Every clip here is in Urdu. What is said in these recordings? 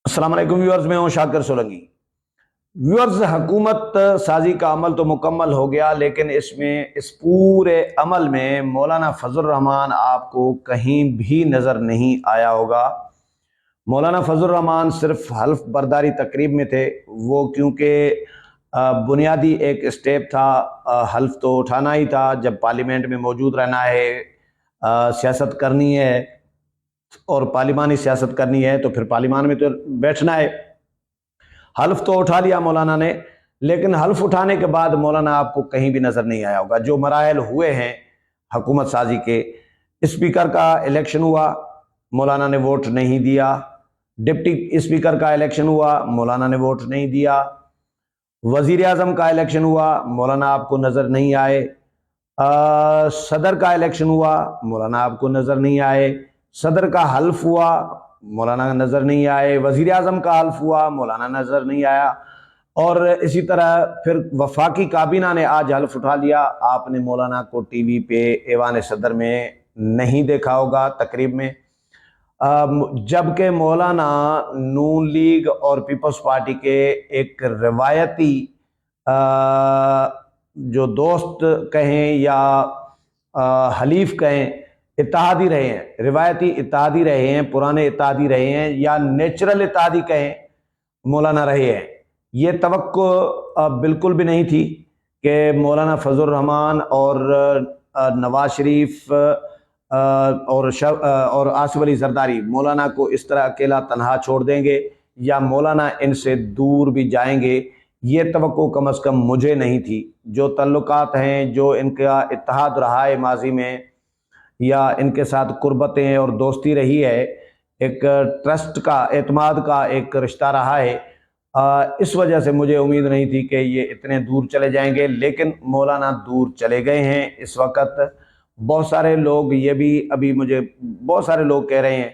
السلام علیکم ویورز، میں ہوں شاکر سولنگی۔ ویورز، حکومت سازی کا عمل تو مکمل ہو گیا، لیکن اس پورے عمل میں مولانا فضل الرحمان آپ کو کہیں بھی نظر نہیں آیا ہوگا۔ مولانا فضل الرحمان صرف حلف برداری تقریب میں تھے، وہ کیونکہ بنیادی ایک اسٹیپ تھا، حلف تو اٹھانا ہی تھا جب پارلیمنٹ میں موجود رہنا ہے، سیاست کرنی ہے اور پارلیمانی سیاست کرنی ہے تو پھر پارلیمان میں تو بیٹھنا ہے۔ حلف تو اٹھا لیا مولانا نے، لیکن حلف اٹھانے کے بعد مولانا آپ کو کہیں بھی نظر نہیں آیا ہوگا۔ جو مراحل ہوئے ہیں حکومت سازی کے، اسپیکر کا الیکشن ہوا، مولانا نے ووٹ نہیں دیا۔ ڈپٹی اسپیکر کا الیکشن ہوا، مولانا نے ووٹ نہیں دیا۔ وزیر اعظم کا الیکشن ہوا، مولانا آپ کو نظر نہیں آئے۔ صدر کا الیکشن ہوا، مولانا آپ کو نظر نہیں آئے۔ صدر کا حلف ہوا، مولانا نظر نہیں آئے۔ وزیر اعظم کا حلف ہوا، مولانا نظر نہیں آیا۔ اور اسی طرح پھر وفاقی کابینہ نے آج حلف اٹھا لیا۔ آپ نے مولانا کو ٹی وی پہ ایوان صدر میں نہیں دیکھا ہوگا تقریب میں، جبکہ مولانا نون لیگ اور پیپلز پارٹی کے ایک روایتی جو دوست کہیں یا حلیف کہیں، اتحادی رہے ہیں، روایتی اتحادی رہے ہیں، پرانے اتحادی رہے ہیں، یا نیچرل اتحادی کہیں، مولانا رہے ہیں۔ یہ توقع بالکل بھی نہیں تھی کہ مولانا فضل الرحمان اور نواز شریف اور آصف علی زرداری مولانا کو اس طرح اکیلا تنہا چھوڑ دیں گے یا مولانا ان سے دور بھی جائیں گے۔ یہ توقع کم از کم مجھے نہیں تھی۔ جو تعلقات ہیں، جو ان کا اتحاد رہا ہے ماضی میں، یا ان کے ساتھ قربتیں اور دوستی رہی ہے، ایک ٹرسٹ کا، اعتماد کا ایک رشتہ رہا ہے، اس وجہ سے مجھے امید نہیں تھی کہ یہ اتنے دور چلے جائیں گے، لیکن مولانا دور چلے گئے ہیں اس وقت۔ بہت سارے لوگ یہ بھی ابھی مجھے بہت سارے لوگ کہہ رہے ہیں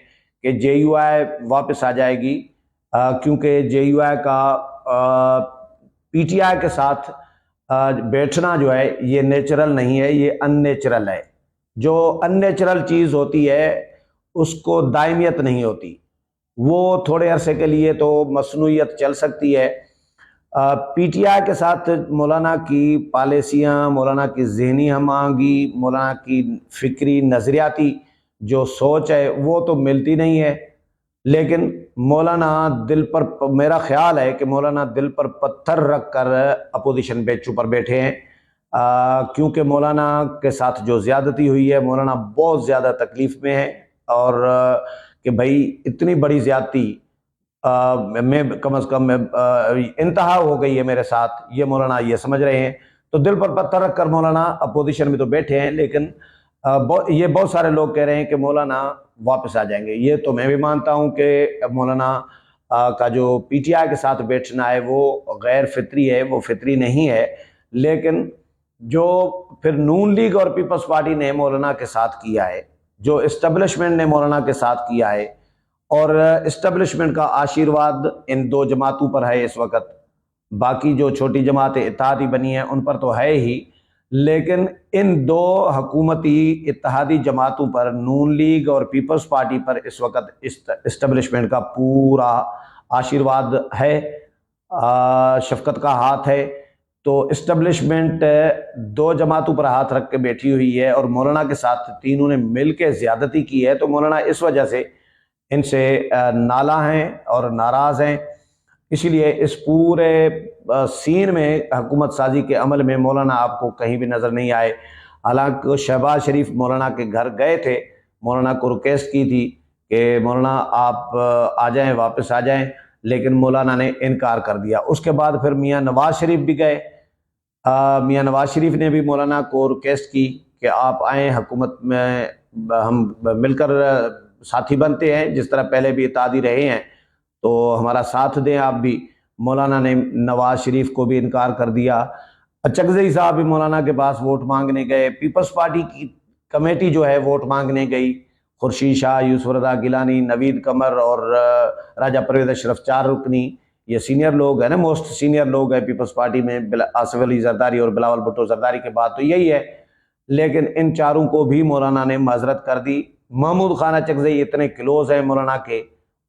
کہ جے یو آئی واپس آ جائے گی، کیونکہ جے یو آئی کا پی ٹی آئی کے ساتھ بیٹھنا جو ہے یہ نیچرل نہیں ہے، یہ ان نیچرل ہے۔ جو ان نیچرل چیز ہوتی ہے اس کو دائمیت نہیں ہوتی، وہ تھوڑے عرصے کے لیے تو مصنوعیت چل سکتی ہے۔ پی ٹی آئی کے ساتھ مولانا کی پالیسیاں، مولانا کی ذہنی ہم آہنگی، مولانا کی فکری نظریاتی جو سوچ ہے وہ تو ملتی نہیں ہے، لیکن مولانا دل پر، میرا خیال ہے کہ مولانا دل پر پتھر رکھ کر اپوزیشن بینچوں پر بیٹھے ہیں، کیونکہ مولانا کے ساتھ جو زیادتی ہوئی ہے، مولانا بہت زیادہ تکلیف میں ہے، اور کہ بھائی اتنی بڑی زیادتی میں کم از کم انتہا ہو گئی ہے میرے ساتھ، یہ مولانا یہ سمجھ رہے ہیں۔ تو دل پر پتھر رکھ کر مولانا اپوزیشن میں تو بیٹھے ہیں، لیکن یہ بہت سارے لوگ کہہ رہے ہیں کہ مولانا واپس آ جائیں گے۔ یہ تو میں بھی مانتا ہوں کہ مولانا کا جو پی ٹی آئی کے ساتھ بیٹھنا ہے وہ غیر فطری ہے، وہ فطری نہیں ہے، لیکن جو پھر نون لیگ اور پیپلز پارٹی نے مولانا کے ساتھ کیا ہے، جو اسٹیبلشمنٹ نے مولانا کے ساتھ کیا ہے، اور اسٹیبلشمنٹ کا آشیرواد ان دو جماعتوں پر ہے اس وقت، باقی جو چھوٹی جماعتیں اتحادی بنی ہیں ان پر تو ہے ہی، لیکن ان دو حکومتی اتحادی جماعتوں پر، نون لیگ اور پیپلز پارٹی پر اس وقت اسٹیبلشمنٹ کا پورا آشیرواد ہے، شفقت کا ہاتھ ہے۔ تو اسٹیبلشمنٹ دو جماعتوں پر ہاتھ رکھ کے بیٹھی ہوئی ہے، اور مولانا کے ساتھ تینوں نے مل کے زیادتی کی ہے، تو مولانا اس وجہ سے ان سے نالاں ہیں اور ناراض ہیں۔ اسی لیے اس پورے سین میں، حکومت سازی کے عمل میں، مولانا آپ کو کہیں بھی نظر نہیں آئے۔ حالانکہ شہباز شریف مولانا کے گھر گئے تھے، مولانا کو ریکویسٹ کی تھی کہ مولانا آپ آ جائیں، واپس آ جائیں، لیکن مولانا نے انکار کر دیا۔ اس کے بعد پھر میاں نواز شریف بھی گئے، میاں نواز شریف نے بھی مولانا کو ریکویسٹ کی کہ آپ آئیں، حکومت میں ہم مل کر ساتھی بنتے ہیں، جس طرح پہلے بھی اتحادی رہے ہیں تو ہمارا ساتھ دیں آپ بھی۔ مولانا نے نواز شریف کو بھی انکار کر دیا۔ اچکزئی صاحب بھی مولانا کے پاس ووٹ مانگنے گئے، پیپلز پارٹی کی کمیٹی جو ہے ووٹ مانگنے گئی، خورشید شاہ، یوسف رضا گیلانی، نوید قمر اور راجہ پرویز اشرف، 4 رکنی، یہ سینئر لوگ ہیں نا، موسٹ سینئر لوگ ہیں پیپلز پارٹی میں، آصف علی زرداری اور بلاول بھٹو زرداری کے بعد تو یہی ہے، لیکن ان چاروں کو بھی مولانا نے معذرت کر دی۔ محمود خان اچکزئی اتنے کلوز ہیں مولانا کے،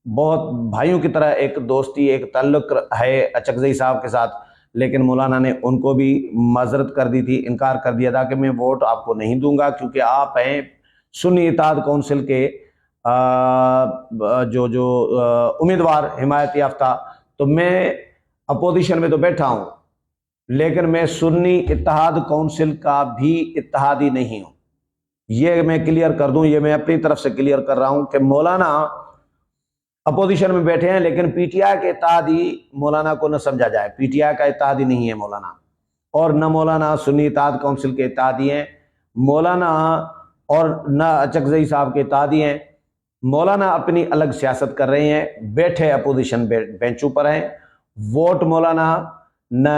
بہت بھائیوں کی طرح ایک دوستی ایک تعلق ہے اچکزئی صاحب کے ساتھ، لیکن مولانا نے ان کو بھی معذرت کر دی تھی، انکار کر دیا تھا کہ میں ووٹ آپ کو نہیں دوں گا کیونکہ آپ ہیں سنی اتحاد کونسل کے جو امیدوار حمایت یافتہ، تو میں اپوزیشن میں تو بیٹھا ہوں لیکن میں سنی اتحاد کونسل کا بھی اتحادی نہیں ہوں۔ یہ میں کلیئر کر دوں، یہ میں اپنی طرف سے کلیئر کر رہا ہوں کہ مولانا اپوزیشن میں بیٹھے ہیں لیکن پی ٹی آئی کے اتحادی مولانا کو نہ سمجھا جائے، پی ٹی آئی کا اتحادی نہیں ہے مولانا، اور نہ مولانا سنی اتحاد کونسل کے اتحادی ہیں مولانا، اور نہ اچکزئی صاحب کے اتحادی ہیں۔ مولانا اپنی الگ سیاست کر رہے ہیں، بیٹھے اپوزیشن بینچوں پر ہیں، ووٹ مولانا نہ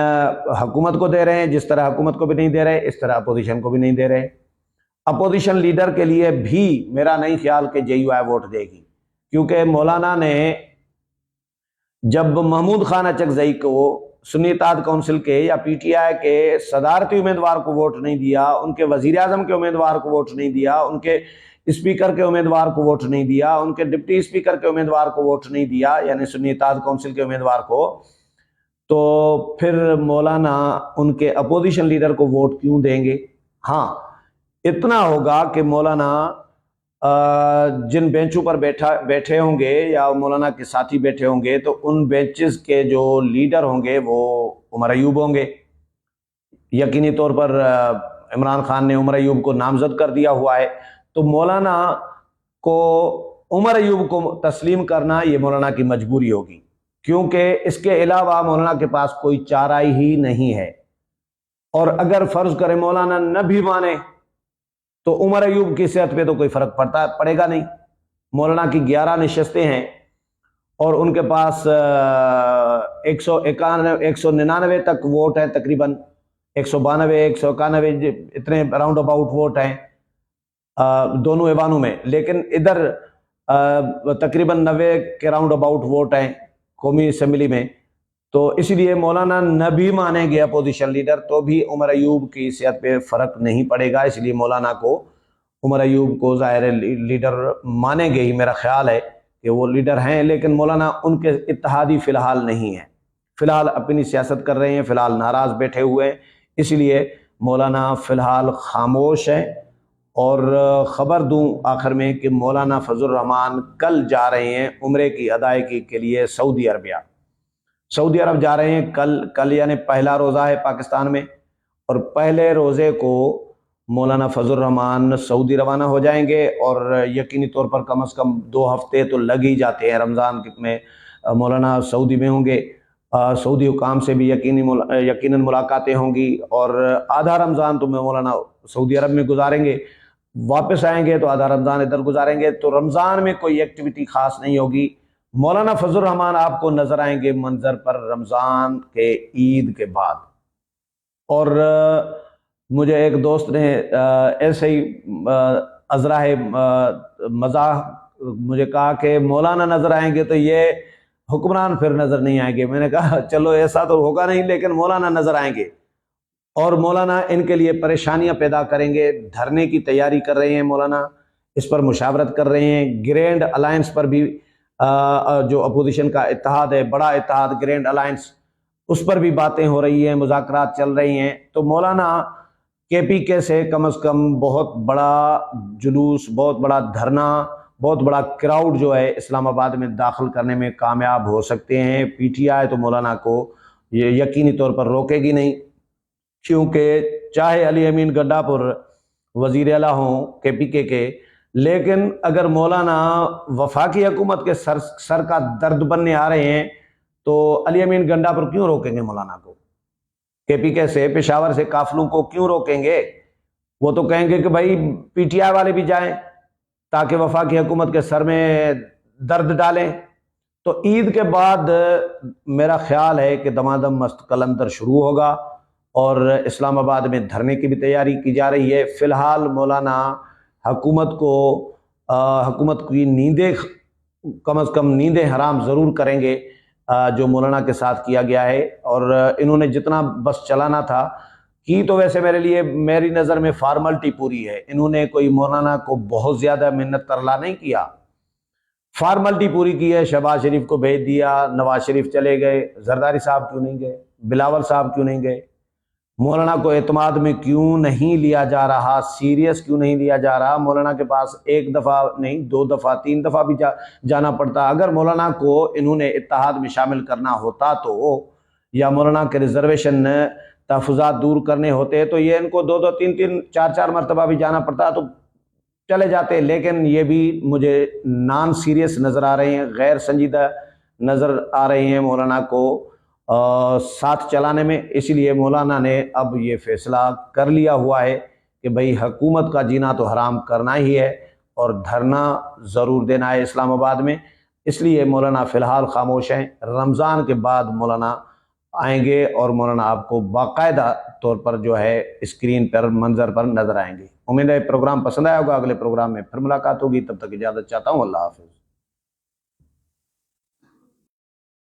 حکومت کو دے رہے ہیں، جس طرح حکومت کو بھی نہیں دے رہے اس طرح اپوزیشن کو بھی نہیں دے رہے۔ اپوزیشن لیڈر کے لیے بھی میرا نہیں خیال کہ جے یو آئی ووٹ دے گی، کیونکہ مولانا نے جب محمود خان اچکزئی کو سنی اتحاد کونسل کے یا پی ٹی آئی کے صدارتی امیدوار کو ووٹ نہیں دیا، ان کے وزیر اعظم کے امیدوار کو ووٹ نہیں دیا، ان کے اسپیکر کے امیدوار کو ووٹ نہیں دیا، ان کے ڈپٹی اسپیکر کے امیدوار کو ووٹ نہیں دیا، یعنی سنی اتحاد کونسل کے امیدوار کو، تو پھر مولانا ان کے اپوزیشن لیڈر کو ووٹ کیوں دیں گے؟ ہاں اتنا ہوگا کہ مولانا جن بینچوں پر بیٹھے ہوں گے یا مولانا کے ساتھی بیٹھے ہوں گے تو ان بینچز کے جو لیڈر ہوں گے وہ عمر ایوب ہوں گے۔ یقینی طور پر عمران خان نے عمر ایوب کو نامزد کر دیا ہوا ہے، تو مولانا کو عمر ایوب کو تسلیم کرنا یہ مولانا کی مجبوری ہوگی، کیونکہ اس کے علاوہ مولانا کے پاس کوئی چارہ ہی نہیں ہے۔ اور اگر فرض کرے مولانا نہ بھی مانے تو عمر ایوب کی صحت پہ تو کوئی فرق پڑے گا نہیں۔ مولانا کی 11 نشستیں ہیں اور ان کے پاس 199 تک ووٹ ہیں، تقریباً 192 191 اتنے راؤنڈ اباؤٹ ووٹ ہیں دونوں ایوانوں میں، لیکن ادھر تقریباً 90 کے راؤنڈ اباؤٹ ووٹ ہیں قومی اسمبلی میں، تو اس لیے مولانا نہ بھی مانیں گے اپوزیشن لیڈر تو بھی عمر ایوب کی صحت پہ فرق نہیں پڑے گا، اس لیے مولانا کو عمر ایوب کو ظاہر لیڈر مانیں گے ہی، میرا خیال ہے کہ وہ لیڈر ہیں، لیکن مولانا ان کے اتحادی فی الحال نہیں ہیں، فی الحال اپنی سیاست کر رہے ہیں، فی الحال ناراض بیٹھے ہوئے ہیں، اس لیے مولانا فی الحال خاموش ہیں۔ اور خبر دوں آخر میں کہ مولانا فضل الرحمان کل جا رہے ہیں عمرے کی ادائیگی کے لیے سعودی عربیہ، سعودی عرب جا رہے ہیں کل یعنی پہلا روزہ ہے پاکستان میں، اور پہلے روزے کو مولانا فضل الرحمان سعودی روانہ ہو جائیں گے، اور یقینی طور پر کم از کم 2 ہفتے تو لگ ہی جاتے ہیں رمضان میں، مولانا سعودی میں ہوں گے، سعودی حکام سے بھی یقیناً ملاقاتیں ہوں گی، اور آدھا رمضان تو مولانا سعودی عرب میں گزاریں گے، واپس آئیں گے تو آدھا رمضان ادھر گزاریں گے، تو رمضان میں کوئی ایکٹیویٹی خاص نہیں ہوگی۔ مولانا فضل الرحمان آپ کو نظر آئیں گے منظر پر رمضان کے عید کے بعد۔ اور مجھے ایک دوست نے ایسے ہی ازراہ مزاح مجھے کہا کہ مولانا نظر آئیں گے تو یہ حکمران پھر نظر نہیں آئیں گے، میں نے کہا چلو ایسا تو ہوگا نہیں، لیکن مولانا نظر آئیں گے، اور مولانا ان کے لیے پریشانیاں پیدا کریں گے، دھرنے کی تیاری کر رہے ہیں مولانا، اس پر مشاورت کر رہے ہیں، گرینڈ الائنس پر بھی جو اپوزیشن کا اتحاد ہے، بڑا اتحاد گرینڈ الائنس، اس پر بھی باتیں ہو رہی ہیں، مذاکرات چل رہی ہیں، تو مولانا کے پی کے سے کم از کم بہت بڑا جلوس، بہت بڑا دھرنا، بہت بڑا کراؤڈ جو ہے اسلام آباد میں داخل کرنے میں کامیاب ہو سکتے ہیں۔ پی ٹی آئی تو مولانا کو یہ یقینی طور پر روکے گی نہیں، کیونکہ چاہے علی امین گڈھا پور وزیر اعلیٰ ہوں کے پی کے، لیکن اگر مولانا وفاقی حکومت کے سر کا درد بننے آ رہے ہیں تو علی امین گنڈا پر کیوں روکیں گے مولانا کو؟ کے پی کے سے پشاور سے قافلوں کو کیوں روکیں گے؟ وہ تو کہیں گے کہ بھائی پی ٹی آئی والے بھی جائیں تاکہ وفاقی حکومت کے سر میں درد ڈالیں۔ تو عید کے بعد میرا خیال ہے کہ دمادم مست قلندر شروع ہوگا، اور اسلام آباد میں دھرنے کی بھی تیاری کی جا رہی ہے۔ فی الحال مولانا حکومت کی نیندیں کم از کم نیندیں حرام ضرور کریں گے جو مولانا کے ساتھ کیا گیا ہے، اور انہوں نے جتنا بس چلانا تھا کی تو ویسے میری نظر میں فارملٹی پوری ہے، انہوں نے کوئی مولانا کو بہت زیادہ منت ترلا نہیں کیا، فارملٹی پوری کی ہے، شہباز شریف کو بھیج دیا، نواز شریف چلے گئے، زرداری صاحب کیوں نہیں گئے، بلاول صاحب کیوں نہیں گئے، مولانا کو اعتماد میں کیوں نہیں لیا جا رہا، سیریس کیوں نہیں لیا جا رہا؟ مولانا کے پاس ایک دفعہ نہیں، 2 دفعہ 3 دفعہ بھی جانا پڑتا۔ اگر مولانا کو انہوں نے اتحاد میں شامل کرنا ہوتا تو، یا مولانا کے ریزرویشن تحفظات دور کرنے ہوتے تو یہ ان کو 2 3 3 4 4 مرتبہ بھی جانا پڑتا تو چلے جاتے، لیکن یہ بھی مجھے نان سیریس نظر آ رہے ہیں، غیر سنجیدہ نظر آ رہے ہیں مولانا کو ساتھ چلانے میں۔ اس لیے مولانا نے اب یہ فیصلہ کر لیا ہوا ہے کہ بھئی حکومت کا جینا تو حرام کرنا ہی ہے اور دھرنا ضرور دینا ہے اسلام آباد میں۔ اس لیے مولانا فی الحال خاموش ہیں، رمضان کے بعد مولانا آئیں گے اور مولانا آپ کو باقاعدہ طور پر جو ہے اسکرین پر منظر پر نظر آئیں گے۔ امید ہے پروگرام پسند آیا ہوگا، اگلے پروگرام میں پھر ملاقات ہوگی، تب تک اجازت چاہتا ہوں، اللہ حافظ۔